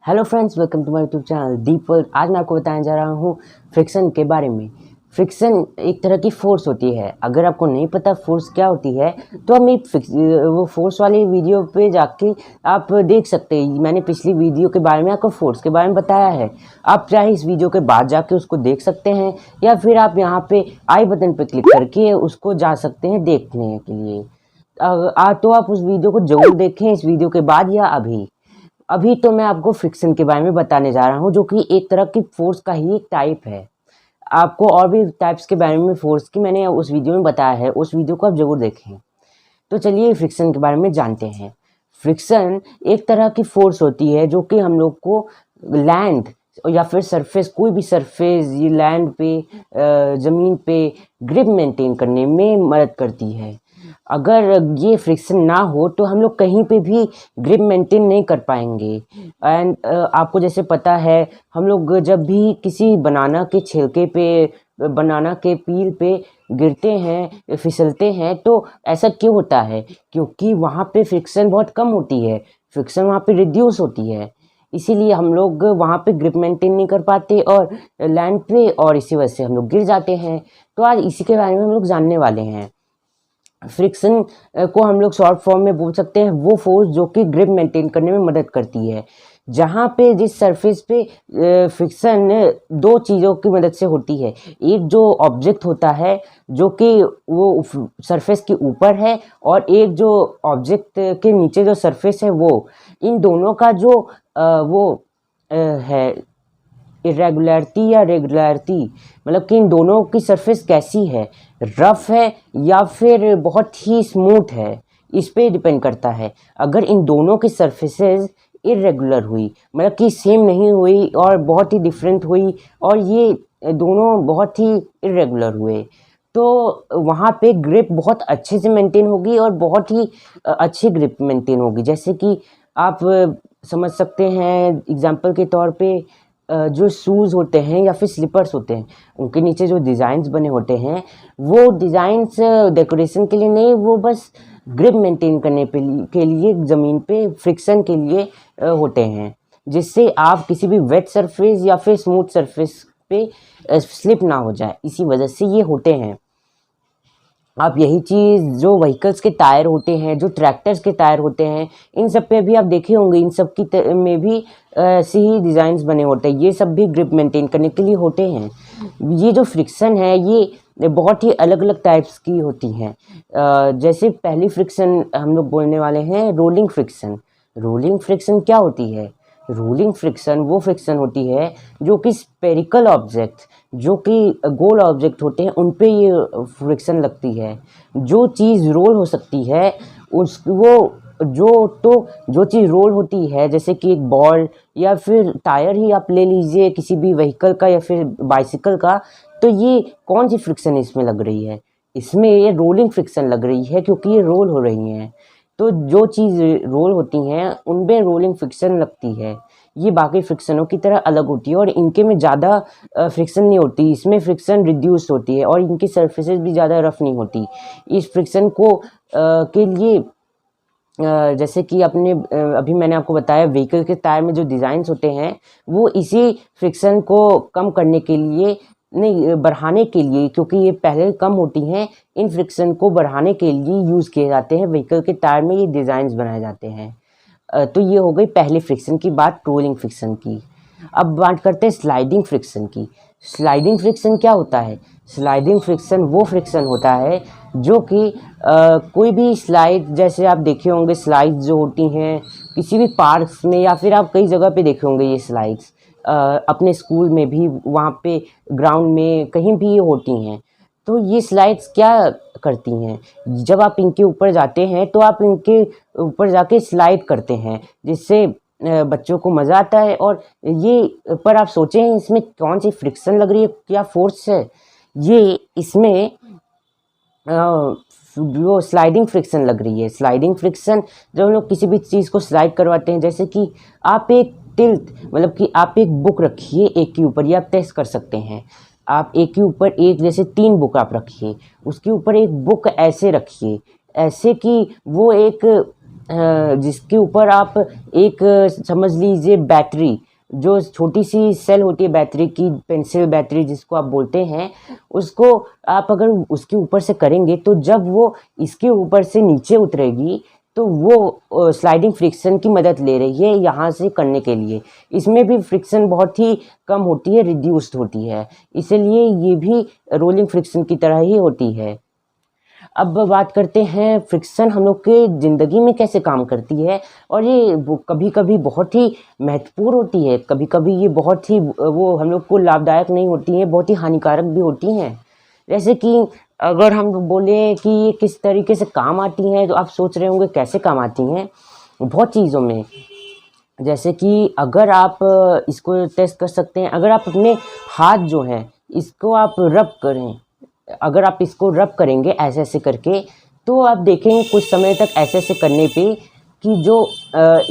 Hello friends, welcome to my YouTube channel Deep world. आज मैं आपको बताने जा रहा हूँ फ्रिक्शन के बारे में। फ्रिक्शन एक तरह की फोर्स होती है। अगर आपको नहीं पता फोर्स क्या होती है तो हम वो फोर्स वाली वीडियो पे जाके आप देख सकते हैं। मैंने पिछली वीडियो के बारे में आपको फोर्स के बारे में बताया है। आप चाहे इस वीडियो के बाद जाके उसको देख सकते हैं या फिर आप यहाँ पे आई बटन पे क्लिक करके उसको जा सकते हैं देखने के लिए। तो आप उस वीडियो को जरूर देखें इस वीडियो के बाद या अभी तो मैं आपको फ्रिक्शन के बारे में बताने जा रहा हूँ, जो कि एक तरह की फोर्स का ही एक टाइप है। आपको और भी टाइप्स के बारे में फोर्स की मैंने उस वीडियो में बताया है, उस वीडियो को आप जरूर देखें। तो चलिए फ्रिक्शन के बारे में जानते हैं। फ्रिक्शन एक तरह की फोर्स होती है जो कि हम लोग को लैंड या फिर सरफेस, कोई भी सरफेस ये लैंड पे, ज़मीन पे ग्रिप मेंटेन करने में मदद करती है। अगर ये फ्रिक्शन ना हो तो हम लोग कहीं पे भी ग्रिप मेंटेन नहीं कर पाएंगे। एंड आपको जैसे पता है, हम लोग जब भी किसी बनाना के छिलके पे, बनाना के पील पे गिरते हैं, फिसलते हैं, तो ऐसा क्यों होता है? क्योंकि वहाँ पे फ्रिक्शन बहुत कम होती है, फ्रिक्शन वहाँ पे रिड्यूस होती है। इसीलिए हम लोग वहाँ पे ग्रिप मेंटेन नहीं कर पाते और लैंड पे, और इसी वजह से हम लोग गिर जाते हैं। तो आज इसी के बारे में हम लोग जानने वाले हैं। फ्रिक्शन को हम लोग शॉर्ट फॉर्म में बोल सकते हैं वो फोर्स जो कि ग्रिप मेंटेन करने में मदद करती है। जहाँ पे जिस सरफेस पे फ्रिक्शन दो चीज़ों की मदद से होती है। एक जो ऑब्जेक्ट होता है जो कि वो सरफेस के ऊपर है, और एक जो ऑब्जेक्ट के नीचे जो सरफेस है वो, इन दोनों का जो है इरेगुलरिटी या रेगुलरिटी, मतलब कि इन दोनों की सरफेस कैसी है, रफ है या फिर बहुत ही स्मूथ है, इस पे डिपेंड करता है। अगर इन दोनों की सरफेसेस इरेगुलर हुई, मतलब कि सेम नहीं हुई और बहुत ही डिफरेंट हुई, और ये दोनों बहुत ही इरेगुलर हुए, तो वहाँ पे ग्रिप बहुत अच्छे से मेंटेन होगी और बहुत ही अच्छी ग्रिप मेंटेन होगी। जैसे कि आप समझ सकते हैं एग्जांपल के तौर पे, जो शूज़ होते हैं या फिर स्लीपर्स होते हैं, उनके नीचे जो डिज़ाइंस बने होते हैं, वो डिज़ाइंस डेकोरेशन के लिए नहीं, वो बस ग्रिप मेंटेन करने के लिए ज़मीन पे फ्रिक्शन के लिए होते हैं, जिससे आप किसी भी वेट सरफेस या फिर स्मूथ सरफेस पे स्लिप ना हो जाए। इसी वजह से ये होते हैं। आप यही चीज़ जो व्हीकल्स के टायर होते हैं, जो ट्रैक्टर्स के टायर होते हैं, इन सब पे भी आप देखे होंगे, इन सब की में भी ऐसे ही डिज़ाइंस बने होते हैं। ये सब भी ग्रिप मेंटेन करने के लिए होते हैं। ये जो फ्रिक्शन है ये बहुत ही अलग अलग टाइप्स की होती हैं। जैसे पहली फ्रिक्शन हम लोग बोलने वाले हैं रोलिंग फ्रिक्शन। रोलिंग फ्रिक्शन क्या होती है? रोलिंग फ्रिक्शन वो फ्रिक्शन होती है जो कि स्पेरिकल ऑब्जेक्ट, जो कि गोल ऑब्जेक्ट होते हैं, उन पे ये फ्रिक्शन लगती है। जो चीज़ रोल हो सकती है उस वो जो चीज़ रोल होती है, जैसे कि एक बॉल या फिर टायर ही आप ले लीजिए किसी भी व्हीकल का या फिर बाइसिकल का, तो ये कौन सी फ्रिक्शन इसमें लग रही है? इसमें ये रोलिंग फ्रिक्शन लग रही है, क्योंकि ये रोल हो रही हैं। तो जो चीज़ रोल होती हैं उनमें रोलिंग फ्रिक्शन लगती है। ये बाकी फ्रिक्शनों की तरह अलग होती है और इनके में ज़्यादा फ्रिक्शन नहीं होती, इसमें फ्रिक्शन रिड्यूस होती है और इनकी सरफेसेस भी ज़्यादा रफ नहीं होती। इस फ्रिक्शन को के लिए जैसे कि अभी मैंने आपको बताया, व्हीकल के टायर में जो डिज़ाइंस होते हैं वो इसी फ्रिक्शन को कम करने के लिए, नहीं बढ़ाने के लिए, क्योंकि ये पहले कम होती हैं, इन फ्रिक्शन को बढ़ाने के लिए यूज़ किए जाते हैं। व्हीकल के टायर में ये डिज़ाइंस बनाए जाते हैं। तो ये हो गई पहले फ्रिक्शन की बात, रोलिंग फ्रिक्शन की। अब बात करते हैं स्लाइडिंग फ्रिक्शन की। स्लाइडिंग फ्रिक्शन क्या होता है? स्लाइडिंग फ्रिक्शन वो फ्रिक्शन होता है जो कि कोई भी स्लाइड, जैसे आप देखे होंगे स्लाइड्स जो होती हैं किसी भी पार्क्स में, या फिर आप कई जगह पे देखे होंगे ये स्लाइड्स, अपने स्कूल में भी, वहाँ पे ग्राउंड में कहीं भी ये होती हैं। तो ये स्लाइड्स क्या करती हैं? जब आप इनके ऊपर जाते हैं तो आप इनके ऊपर जाके स्लाइड करते हैं, जिससे बच्चों को मज़ा आता है। और ये पर आप सोचें इसमें कौन सी फ्रिक्शन लग रही है, क्या फोर्स है? ये इसमें जो स्लाइडिंग फ्रिक्शन लग रही है। स्लाइडिंग फ्रिक्शन जब हम लोग किसी भी चीज़ को स्लाइड करवाते हैं, जैसे कि आप एक टिल्ट, मतलब कि आप एक बुक रखिए एक के ऊपर, ये आप टेस्ट कर सकते हैं। आप एक के ऊपर एक, जैसे 3 बुक आप रखिए, उसके ऊपर एक बुक ऐसे रखिए, ऐसे कि वो एक जिसके ऊपर आप एक समझ लीजिए बैटरी, जो छोटी सी सेल होती है बैटरी की, पेंसिल बैटरी जिसको आप बोलते हैं, उसको आप अगर उसके ऊपर से करेंगे तो जब वो इसके ऊपर से नीचे उतरेगी तो वो स्लाइडिंग फ्रिक्शन की मदद ले रही है यहाँ से करने के लिए। इसमें भी फ्रिक्शन बहुत ही कम होती है, रिड्यूस्ड होती है, इसलिए ये भी रोलिंग फ्रिक्शन की तरह ही होती है। अब बात करते हैं फ्रिक्शन हम लोग के ज़िंदगी में कैसे काम करती है, और ये कभी कभी बहुत ही महत्वपूर्ण होती है, कभी कभी ये बहुत ही वो हम लोग को लाभदायक नहीं होती हैं, बहुत ही हानिकारक भी होती हैं। जैसे कि अगर हम बोले कि ये किस तरीके से काम आती हैं, तो आप सोच रहे होंगे कैसे काम आती हैं। बहुत चीज़ों में, जैसे कि अगर आप इसको टेस्ट कर सकते हैं, अगर आप अपने हाथ जो हैं इसको आप रब करें, अगर आप इसको रब करेंगे ऐसे ऐसे करके, तो आप देखेंगे कुछ समय तक ऐसे ऐसे करने पे कि जो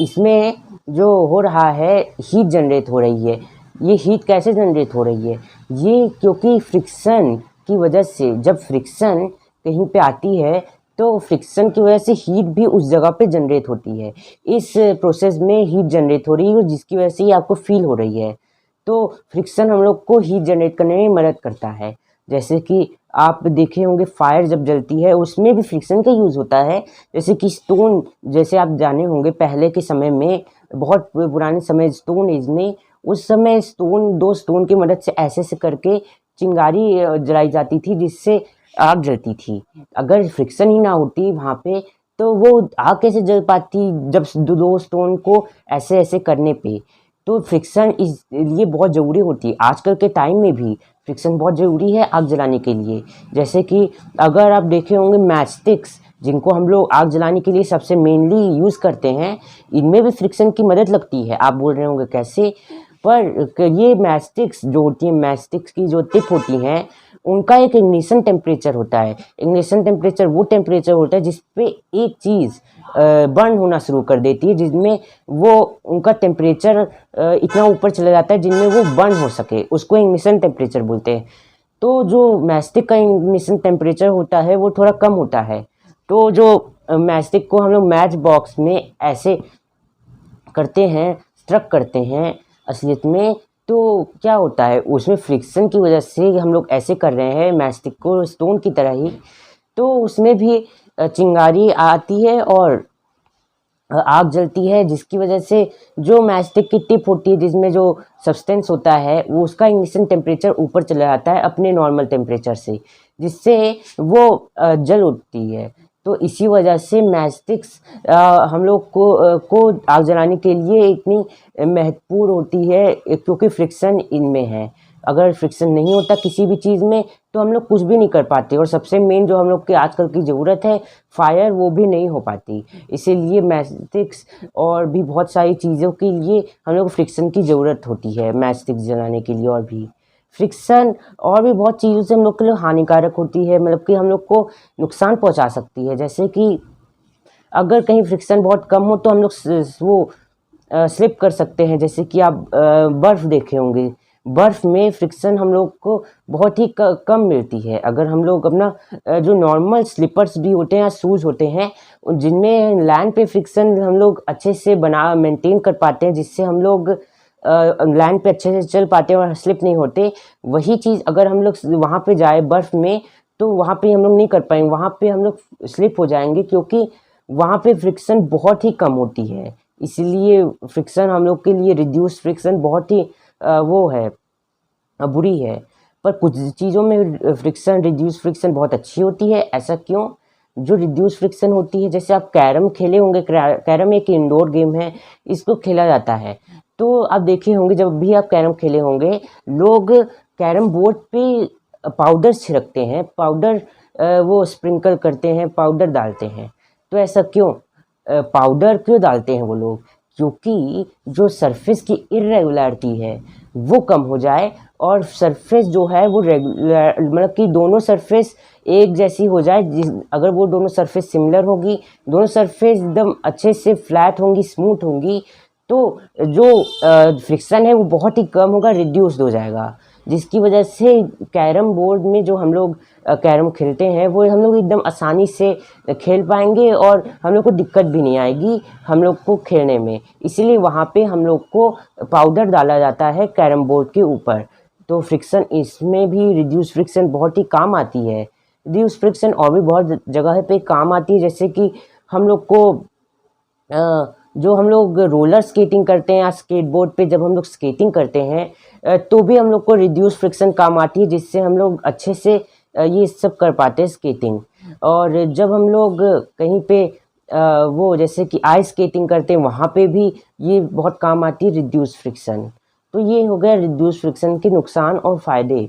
इसमें जो हो रहा है हीट जनरेट हो रही है। ये हीट कैसे जनरेट हो रही है? ये क्योंकि फ्रिक्शन की वजह से, जब फ्रिक्शन कहीं पे आती है तो फ्रिक्शन की वजह से हीट भी उस जगह पे जनरेट होती है। इस प्रोसेस में हीट जनरेट हो रही है जिसकी वजह से ये आपको फील हो रही है। तो फ्रिक्शन हम लोग को हीट जनरेट करने में मदद करता है। जैसे कि आप देखे होंगे फायर जब जलती है उसमें भी फ्रिक्शन का यूज़ होता है। जैसे कि स्टोन, जैसे आप जाने होंगे पहले के समय में, बहुत पुराने समय स्टोन एज में, उस समय दो स्टोन की मदद से ऐसे ऐसे करके चिंगारी जलाई जाती थी जिससे आग जलती थी। अगर फ्रिक्शन ही ना होती वहाँ पे तो वो आग कैसे जल पाती, जब दो स्टोन को ऐसे ऐसे करने पे। तो फ्रिक्शन इसलिए बहुत ज़रूरी होती है। आजकल के टाइम में भी फ्रिक्शन बहुत ज़रूरी है आग जलाने के लिए। जैसे कि अगर आप देखे होंगे मैच स्टिक्स, जिनको हम लोग आग जलाने के लिए सबसे मेनली यूज़ करते हैं, इनमें भी फ्रिक्शन की मदद लगती है। आप बोल रहे होंगे कैसे, पर ये मैच स्टिक्स जो होती हैं, मैच स्टिक्स की जो टिप होती हैं, उनका एक इग्निशन टेम्परेचर होता है। इग्निशन टेम्परेचर वो टेम्परेचर होता है जिस पे एक चीज़ बर्न होना शुरू कर देती है, जिसमें वो उनका टेम्परेचर इतना ऊपर चला जाता है जिनमें वो बर्न हो सके, उसको इग्निशन टेम्परेचर बोलते हैं। तो जो मैस्टिक का इग्निशन टेम्परेचर होता है वो थोड़ा कम होता है। तो जो मैस्टिक को हम लोग मैच बॉक्स में ऐसे करते हैं, स्ट्रक करते हैं असलियत में, तो क्या होता है उसमें फ्रिक्शन की वजह से हम लोग ऐसे कर रहे हैं मैस्टिक को स्टोन की तरह ही, तो उसमें भी चिंगारी आती है और आग जलती है, जिसकी वजह से जो मैचस्टिक की टिप होती है जिसमें जो सब्सटेंस होता है वो उसका इग्निशन टेम्परेचर ऊपर चला जाता है अपने नॉर्मल टेम्परेचर से, जिससे वो जल उठती है। तो इसी वजह से मैचस्टिक्स हम लोग को आग जलाने के लिए इतनी महत्वपूर्ण होती है, क्योंकि फ्रिक्शन इनमें है। अगर फ्रिक्शन नहीं होता किसी भी चीज़ में तो हम लोग कुछ भी नहीं कर पाते, और सबसे मेन जो हम लोग की आजकल की ज़रूरत है फायर, वो भी नहीं हो पाती। इसीलिए मैचस्टिक्स और भी बहुत सारी चीज़ों के लिए हम लोग को फ्रिक्शन की ज़रूरत होती है, मैचस्टिक्स जलाने के लिए। और भी फ्रिक्शन और भी बहुत चीज़ों से हम लोग के लिए हानिकारक होती है, मतलब कि हम लोग को नुकसान पहुंचा सकती है। जैसे कि अगर कहीं फ्रिक्शन बहुत कम हो तो हम लोग वो स्लिप कर सकते हैं। जैसे कि आप बर्फ़ देखे होंगे, बर्फ़ में फ्रिक्शन हम लोग को बहुत ही कम मिलती है। अगर हम लोग अपना जो नॉर्मल स्लीपर्स भी होते हैं या शूज़ होते हैं, जिनमें लैंड पे फ्रिक्शन हम लोग अच्छे से मेंटेन कर पाते हैं, जिससे हम लोग लैंड पे अच्छे से चल पाते हैं और स्लिप नहीं होते, वही चीज़ अगर हम लोग वहाँ पे जाए बर्फ़ में तो वहाँ पे हम लोग नहीं कर पाएंगे, वहाँ पे हम लोग स्लिप हो जाएंगे, क्योंकि वहाँ पे फ्रिक्शन बहुत ही कम होती है। इसलिए फ्रिक्शन हम लोग के लिए, रिड्यूस फ्रिक्शन बहुत ही वो है, बुरी है। पर कुछ चीज़ों में फ्रिक्शन, रिड्यूस फ्रिक्शन बहुत अच्छी होती है। ऐसा क्यों? जो रिड्यूस फ्रिक्शन होती है, जैसे आप कैरम खेले होंगे, कैरम एक इंडोर गेम है, इसको खेला जाता है। तो आप देखे होंगे जब भी आप कैरम खेले होंगे, लोग कैरम बोर्ड पे पाउडर छिड़कते हैं, पाउडर वो स्प्रिंकल करते हैं, पाउडर डालते हैं। तो ऐसा क्यों? पाउडर क्यों डालते हैं वो लोग? क्योंकि जो सरफेस की इर्रेगुलरिटी है वो कम हो जाए, और सरफेस जो है वो रेगुलर, मतलब कि दोनों सरफेस एक जैसी हो जाए। अगर वो दोनों सरफेस सिमिलर होगी, दोनों सरफेस एकदम अच्छे से फ्लैट होंगी, स्मूथ होंगी, तो जो फ्रिक्शन है वो बहुत ही कम होगा, रिड्यूस्ड हो जाएगा। जिसकी वजह से कैरम बोर्ड में जो हम लोग कैरम खेलते हैं वो हम लोग एकदम आसानी से खेल पाएंगे और हम लोग को दिक्कत भी नहीं आएगी हम लोग को खेलने में। इसीलिए वहाँ पे हम लोग को पाउडर डाला जाता है कैरम बोर्ड के ऊपर। तो फ्रिक्शन इसमें भी रिड्यूस फ्रिक्शन बहुत ही काम आती है। रिड्यूस फ्रिक्शन और भी बहुत जगह पे काम आती है, जैसे कि हम लोग को जो हम लोग रोलर स्केटिंग करते हैं या स्केटबोर्ड पे जब हम लोग स्केटिंग करते हैं तो भी हम लोग को रिड्यूस फ्रिक्शन काम आती है, जिससे हम लोग अच्छे से ये सब कर पाते हैं स्केटिंग। और जब हम लोग कहीं पे वो जैसे कि आइस स्केटिंग करते हैं वहाँ पे भी ये बहुत काम आती है रिड्यूस फ्रिक्शन। तो ये हो गया रिड्यूस फ्रिक्शन के नुकसान और फ़ायदे।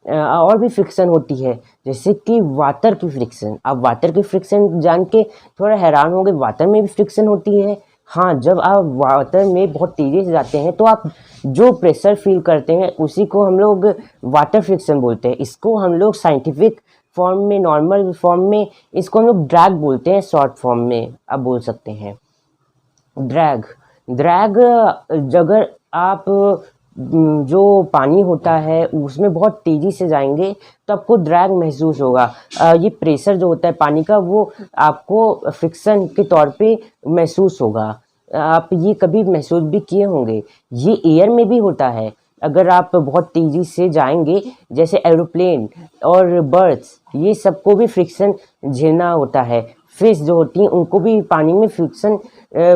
और भी फ्रिक्शन होती है, जैसे कि वाटर की फ्रिक्शन। आप वाटर की फ्रिक्शन जान के थोड़ा हैरान होंगे, वाटर में भी फ्रिक्शन होती है। हाँ, जब आप वाटर में बहुत तेज़ी से जाते हैं तो आप जो प्रेशर फील करते हैं उसी को हम लोग वाटर फ्रिक्शन बोलते हैं। इसको हम लोग साइंटिफिक फॉर्म में, नॉर्मल फॉर्म में इसको हम लोग ड्रैग बोलते हैं, शॉर्ट फॉर्म में आप बोल सकते हैं ड्रैग। ड्रैग अगर आप जो पानी होता है उसमें बहुत तेज़ी से जाएंगे तो आपको ड्रैग महसूस होगा। ये प्रेशर जो होता है पानी का वो आपको फ्रिक्शन के तौर पे महसूस होगा। आप ये कभी महसूस भी किए होंगे। ये एयर में भी होता है। अगर आप बहुत तेज़ी से जाएंगे, जैसे एरोप्लेन और बर्ड्स, ये सबको भी फ्रिक्शन झेलना होता है। फिश जो होती हैं उनको भी पानी में फ्रिक्शन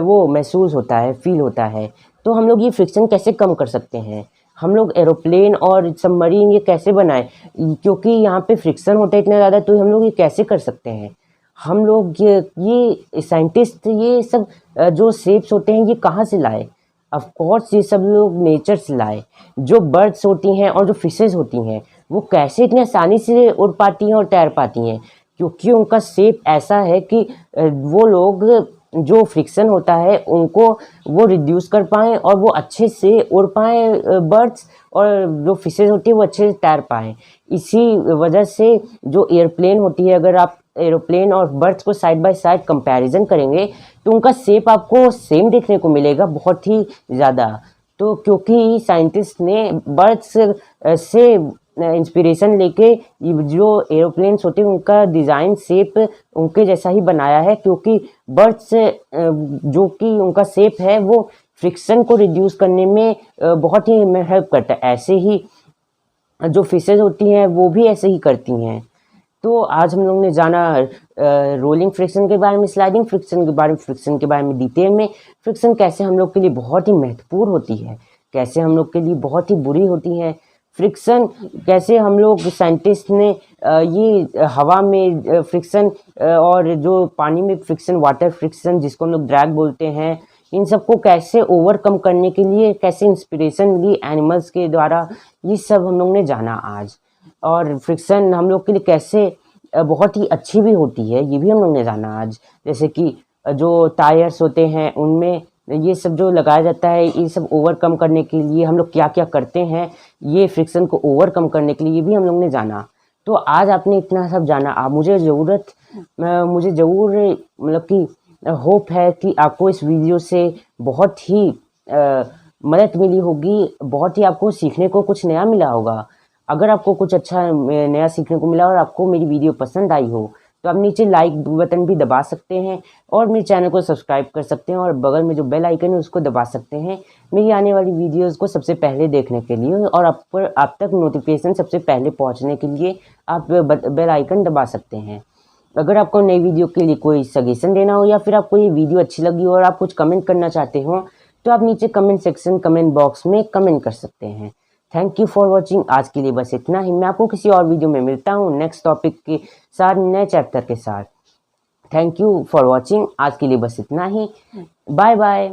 वो महसूस होता है, फील होता है। तो हम लोग ये फ्रिक्शन कैसे कम कर सकते हैं? हम लोग एरोप्लेन और सबमरीन ये कैसे बनाएं? क्योंकि यहाँ पे फ्रिक्शन होता है इतना ज़्यादा, तो हम लोग ये कैसे कर सकते हैं? हम लोग ये साइंटिस्ट ये सब जो शेप्स होते हैं ये कहाँ से लाए? ऑफ कोर्स ये सब लोग नेचर से लाए। जो बर्ड्स होती हैं और जो फिशेस होती हैं वो कैसे इतनी आसानी से उड़ पाती हैं और तैर पाती हैं? क्योंकि उनका शेप ऐसा है कि वो लोग जो फ्रिक्शन होता है उनको वो रिड्यूस कर पाएँ और वो अच्छे से उड़ पाएँ बर्ड्स, और जो फिशेस होती है वो अच्छे से तैर पाएँ। इसी वजह से जो एयरप्लेन होती है, अगर आप एरोप्लेन और बर्ड्स को साइड बाय साइड कंपैरिजन करेंगे तो उनका शेप आपको सेम देखने को मिलेगा बहुत ही ज़्यादा। तो क्योंकि साइंटिस्ट ने बर्ड्स से इंस्पिरेशन लेके ये जो एरोप्लेन्स होते हैं उनका डिज़ाइन शेप उनके जैसा ही बनाया है, क्योंकि बर्ड्स जो कि उनका शेप है वो फ्रिक्शन को रिड्यूस करने में बहुत ही हेल्प करता है। ऐसे ही जो फिशेज होती हैं वो भी ऐसे ही करती हैं। तो आज हम लोग ने जाना रोलिंग फ्रिक्शन के बारे में, स्लाइडिंग फ्रिक्शन के बारे में, फ्रिक्शन के बारे में डिटेल में। फ्रिक्शन कैसे हम लोग के लिए बहुत ही महत्वपूर्ण होती है, कैसे हम लोग के लिए बहुत ही बुरी होती है। फ्रिक्शन कैसे हम लोग साइंटिस्ट ने ये हवा में फ्रिक्शन और जो पानी में फ्रिक्शन, वाटर फ्रिक्शन जिसको हम लोग ड्रैग बोलते हैं, इन सबको कैसे ओवरकम करने के लिए कैसे इंस्पिरेशन ली एनिमल्स के द्वारा, ये सब हम लोग ने जाना आज। और फ्रिक्शन हम लोग के लिए कैसे बहुत ही अच्छी भी होती है ये भी हम लोग ने जाना आज। जैसे कि जो टायर्स होते हैं उनमें ये सब जो लगाया जाता है, ये सब ओवरकम करने के लिए हम लोग क्या क्या करते हैं, ये फ्रिक्शन को ओवरकम करने के लिए ये भी हम लोग ने जाना। तो आज आपने इतना सब जाना। आप मुझे ज़रूर मतलब कि होप है कि आपको इस वीडियो से बहुत ही मदद मिली होगी, बहुत ही आपको सीखने को कुछ नया मिला होगा। अगर आपको कुछ अच्छा नया सीखने को मिला और आपको मेरी वीडियो पसंद आई हो तो आप नीचे लाइक बटन भी दबा सकते हैं और मेरे चैनल को सब्सक्राइब कर सकते हैं और बगल में जो बेल आइकन है उसको दबा सकते हैं मेरी आने वाली वीडियोस को सबसे पहले देखने के लिए, और आप तक नोटिफिकेशन सबसे पहले पहुंचने के लिए आप बेल आइकन दबा सकते हैं। अगर आपको नई वीडियो के लिए कोई सजेशन देना हो या फिर आपको ये वीडियो अच्छी लगी हो और आप कुछ कमेंट करना चाहते हो तो आप नीचे कमेंट सेक्शन, कमेंट बॉक्स में कमेंट कर सकते हैं। Thank you for watching. आज के लिए बस इतना ही। मैं आपको किसी और वीडियो में मिलता हूँ नेक्स्ट टॉपिक के साथ, नए चैप्टर के साथ। Thank you for watching. आज के लिए बस इतना ही। Bye bye.